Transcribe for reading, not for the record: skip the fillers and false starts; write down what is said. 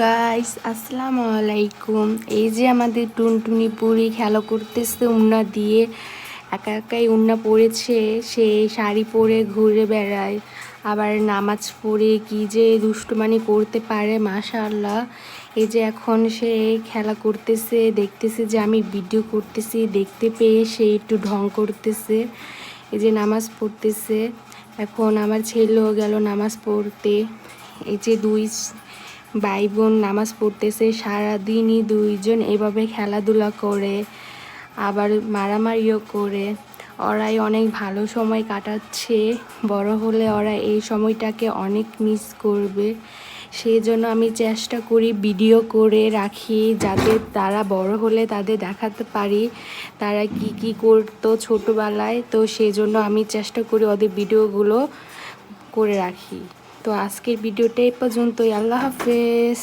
Guys আসসালামু আলাইকুম। এই যে আমাদের টুনটুনি পুরি খেলা করতেছে উন্না দিয়ে, একা একাই উন্না পড়েছে। সে শাড়ি পরে ঘুরে বেড়ায়, আবার নামাজ পড়ে কি যে দুষ্টুমানি করতে পারে মাশাআল্লাহ। এই যে এখন সে খেলা করতেছে, দেখতেছে যে আমি ভিডিও করতেছি, দেখতে পেয়ে সে একটু ঢং করতেছে। এই যে নামাজ পড়তেছে। এখন আমার ছেলেও গেল নামাজ পড়তে। এই যে দুই ভাই বোন নামাজ পড়তেছে, সারাদিনই দুইজন এভাবে খেলাধুলা করে, আবার মারামারিও করে। ওরাই অনেক ভালো সময় কাটাচ্ছে। বড় হলে ওরা এই সময়টাকে অনেক মিস করবে। সেই জন্য আমি চেষ্টা করি ভিডিও করে রাখি, যাতে তারা বড় হলে তাদের দেখাতে পারি তারা কি কি করতো ছোটোবেলায়। তো সেই জন্য আমি চেষ্টা করি ওদের ভিডিওগুলো করে রাখি। তো আজকের ভিডিওটা এই পর্যন্তই। আল্লাহ হাফেজ।